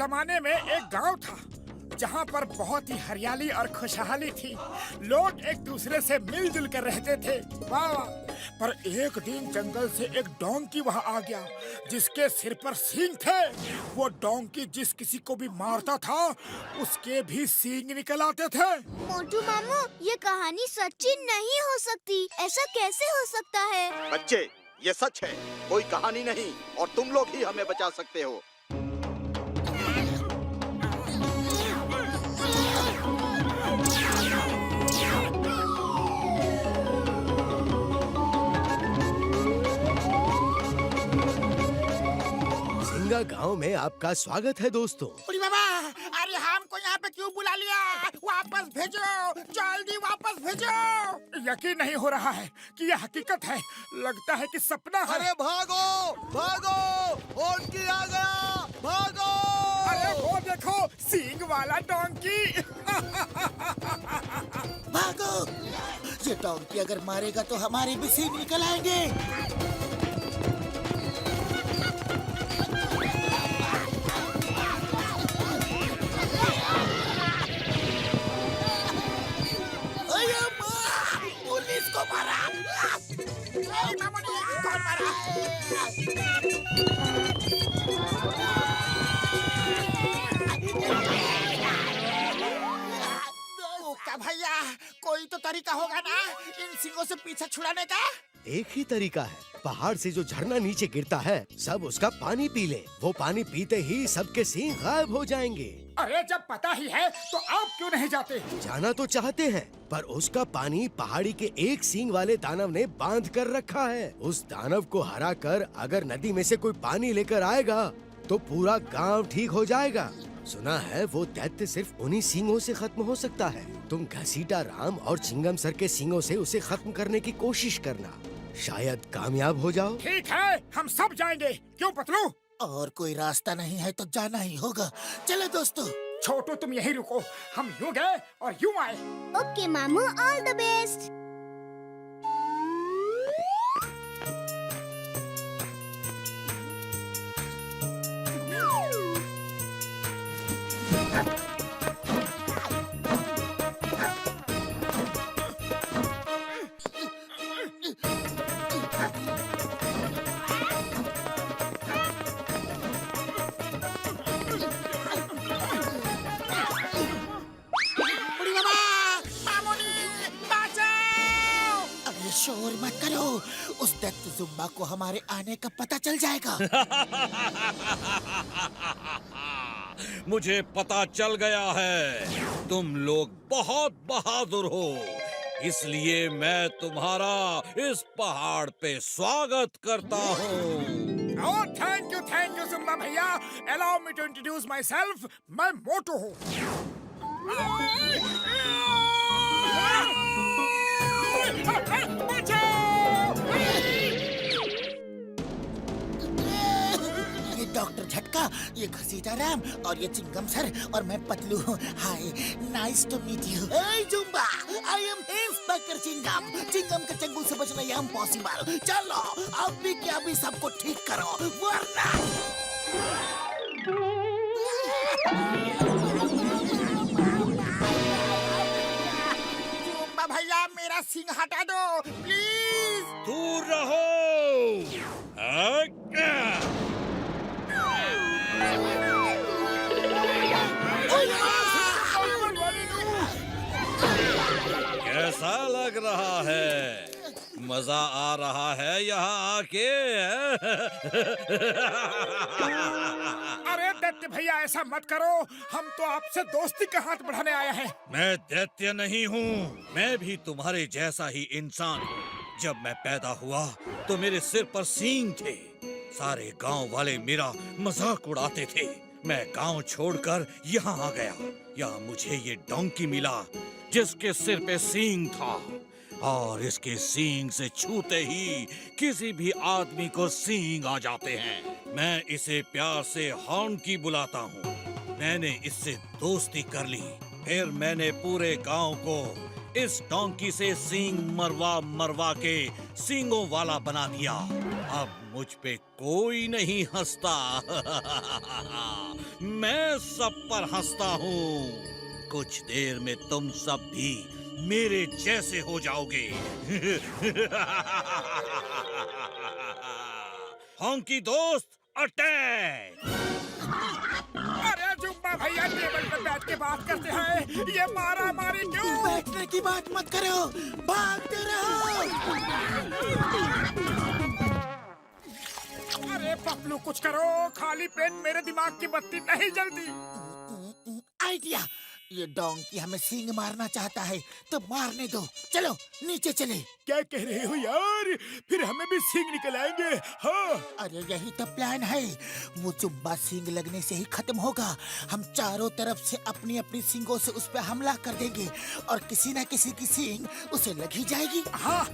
जमाने में एक गांव था जहां पर बहुत ही हरियाली और खुशहाली थी। लोग एक दूसरे से मिलजुल कर रहते थे। वाह! पर एक दिन जंगल से एक डोंकी वहां आ गया जिसके सिर पर सींग थे। वो डोंकी जिस किसी को भी मारता था उसके भी सींग निकल आते थे। मोटू मामू, ये कहानी सच्ची नहीं हो सकती। ऐसा कैसे हो सकता है? बच्चे, ये सच है, कोई कहानी नहीं और तुम लोग ही हमें बचा सकते हो। सिंगा गांव में आपका स्वागत है दोस्तों। अरे बाबा, अरे हमको यहाँ पे क्यों बुला लिया? वापस भेजो, जल्दी वापस भेजो। यकीन नहीं हो रहा है कि यह हकीकत है। लगता है कि सपना है। अरे भागो भागो, डोंकी आ गया, भागो। अरे वो देखो, सींग वाला डोंकी। भागो, ये डोंकी अगर मारेगा तो हमारे भी सींग निकल आएंगे। पुलिस को मारा। कौन मारा? ओका भैया, कोई तो तरीका होगा ना इन सिंगों से पीछा छुड़ाने का? एक ही तरीका है, पहाड़ से जो झरना नीचे गिरता है सब उसका पानी पी ले। वो पानी पीते ही सबके सींग गायब हो जाएंगे। अरे जब पता ही है तो आप क्यों नहीं जाते? जाना तो चाहते हैं पर उसका पानी पहाड़ी के एक सींग वाले दानव ने बांध कर रखा है। उस दानव को हरा कर अगर नदी में से कोई पानी लेकर आएगा तो पूरा गांव ठीक हो जाएगा। सुना है वो दैत्य सिर्फ उन्हीं सींगों से खत्म हो सकता है। तुम घसीटा राम और चिंगम सर के सींगों से उसे खत्म करने की कोशिश करना, शायद कामयाब हो जाओ। ठीक है, हम सब जाएंगे। क्यों पतलू? और कोई रास्ता नहीं है तो जाना ही होगा। चलो दोस्तों। छोटू तुम यहीं रुको, हम यूं गए और यूं आए। ओके मामू, ऑल द बेस्ट। शोर मत करो, उस दैत्य जुम्बा को हमारे आने का पता चल जाएगा। मुझे पता चल गया है, तुम लोग बहुत बहादुर हो, इसलिए मैं तुम्हारा इस पहाड़ पे स्वागत करता हूँ। Oh, थैंक यू जुम्बा भैया। Allow me to introduce myself. मैं मोटू हूँ। ये डॉक्टर झटका, ये घसीटा राम और ये चिंगम सर और मैं पतलू हूँ। Hi, nice to meet you. Hey Jumba, I am inspector Chingam. Chingam के चंगुल से बचना ये इम्पॉसिबल। चलो अब भी क्या भी सबको ठीक करो वरना। जुम्बा भैया, मेरा सिंग हटा दो प्लीज। दूर रहो। कैसा लग रहा है? मजा आ रहा है यहाँ आके? अरे दैत्य भैया, ऐसा मत करो, हम तो आपसे दोस्ती का हाथ बढ़ाने आए हैं। मैं दैत्य नहीं हूँ, मैं भी तुम्हारे जैसा ही इंसान हूँ। जब मैं पैदा हुआ तो मेरे सिर पर सींग थे। सारे गांव वाले मेरा मजाक उड़ाते थे। मैं गांव छोड़कर यहाँ आ गया। यहाँ मुझे ये डोंकी मिला जिसके सिर पे सींग था, और इसके सींग से छूते ही किसी भी आदमी को सींग आ जाते हैं। मैं इसे प्यार से हॉर्नकी बुलाता हूँ। मैंने इससे दोस्ती कर ली, फिर मैंने पूरे गांव को इस डोंकी से सींग मरवा मरवा के सींगों वाला बना दिया। अब मुझ पे कोई नहीं हंसता। मैं सब पर हंसता हूँ। कुछ देर में तुम सब भी मेरे जैसे हो जाओगे। हॉन्की दोस्त अटैक! अरे जुम्बा भैया टेबल पर बैठ के बात करते हैं, ये मारा मारी क्यों? बैठने की बात मत करो, भागते रहो। अरे पपलू कुछ करो, खाली पेट मेरे दिमाग की बत्ती नहीं जलती। आइडिया, ये डोंकी हमें सींग मारना चाहता है तो मारने दो। चलो नीचे चले। क्या कह रहे हो यार? फिर हमें भी सींग निकल आएंगे। हाँ अरे यही तो प्लान है। वो जुम्बा सींग लगने से ही खत्म होगा। हम चारों तरफ से अपनी अपनी सींगों से उस पर हमला कर देंगे और किसी न किसी की सींग उसे लग ही जाएगी। हाँ,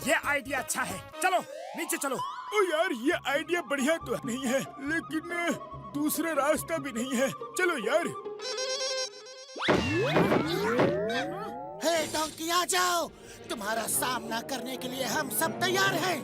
ये आइडिया अच्छा है। चलो नीचे चलो। ओ यार, ये आइडिया बढ़िया तो नहीं है, लेकिन दूसरा रास्ता भी नहीं है। चलो यार। हे डोंकी, आ जाओ। तुम्हारा सामना करने के लिए हम सब तैयार हैं।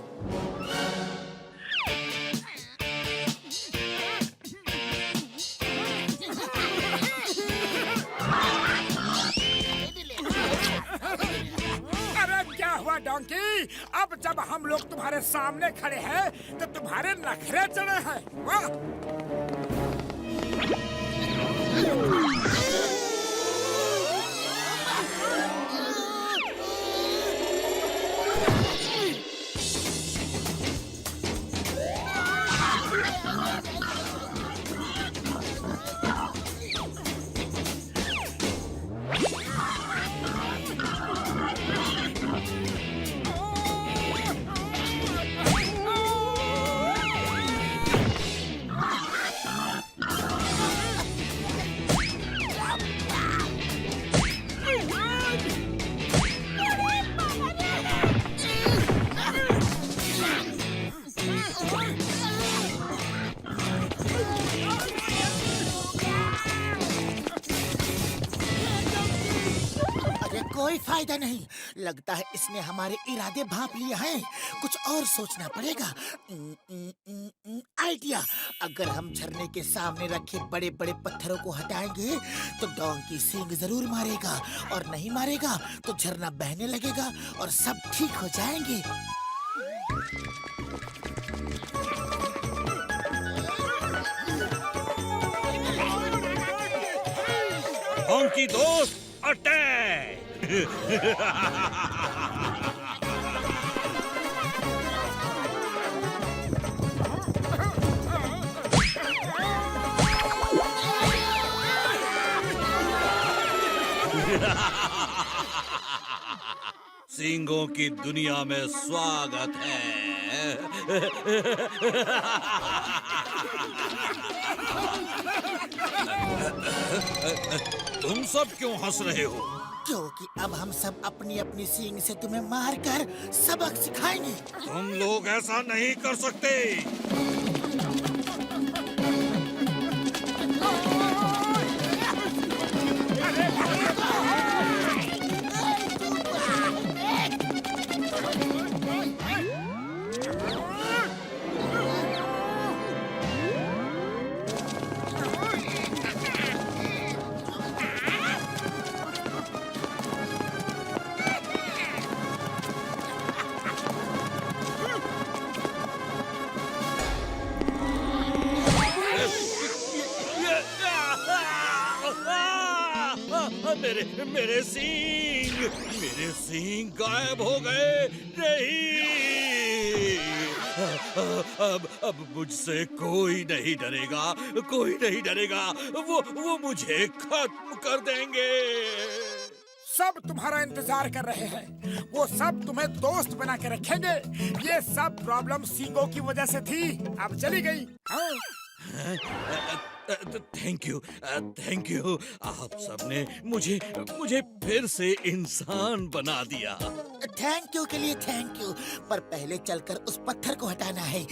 अरे क्या हुआ डोंकी? अब जब हम लोग तुम्हारे सामने खड़े हैं तो तुम्हारे नखरे चढ़े हैं। वाह! कोई फायदा नहीं। लगता है इसने हमारे इरादे भांप लिए हैं। कुछ और सोचना पड़ेगा। आइडिया, अगर हम झरने के सामने रखे बड़े बड़े पत्थरों को हटाएंगे तो डोंकी सींग जरूर मारेगा, और नहीं मारेगा तो झरना बहने लगेगा और सब ठीक हो जाएंगे। हॉन्की दोस्त अटैक! सींगों की दुनिया में स्वागत है। तुम सब क्यों हंस रहे हो? क्योंकि अब हम सब अपनी अपनी सींग से तुम्हें मारकर सबक सिखाएंगे। तुम लोग ऐसा नहीं कर सकते। मेरे सींग गायब हो गए। नहीं, अब मुझसे कोई नहीं डरेगा, कोई नहीं डरेगा। वो मुझे खत्म कर देंगे। सब तुम्हारा इंतजार कर रहे हैं। वो सब तुम्हें दोस्त बना के रखेंगे। ये सब प्रॉब्लम सींगों की वजह से थी, अब चली गई। हाँ? Thank you. आप सबने मुझे फिर से इंसान बना दिया। थैंक यू के लिए थैंक यू, पर पहले चलकर उस पत्थर को हटाना है।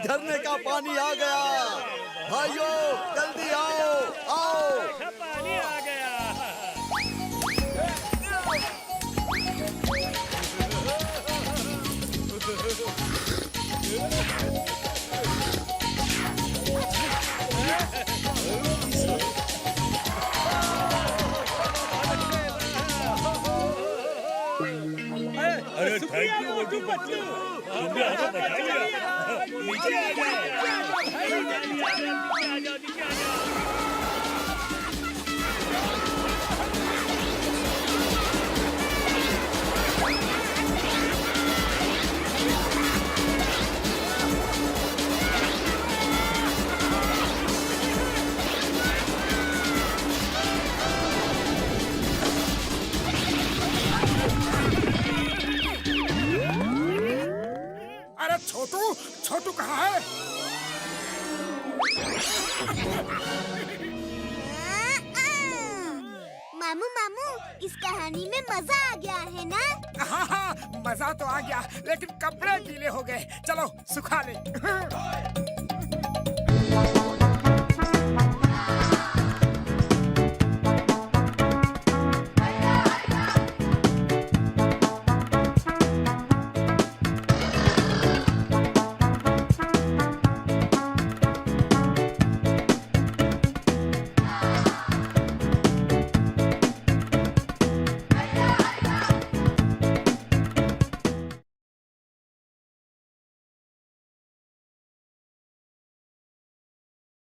झरने का पानी आ गया। भाइयों जल्दी आओ आओ। पानी आ गया। अरे थैंक यू मोटू पतलू, तुमने हमें बचा लिया। नीचे आ जाओ। नीचे आ जाओ। अरे छोटू, छोटू कहाँ है? मामू मामू, इस कहानी में मजा आ गया है ना? हाँ हाँ, मजा तो आ गया, लेकिन कपड़े गीले हो गए। चलो सुखा ले।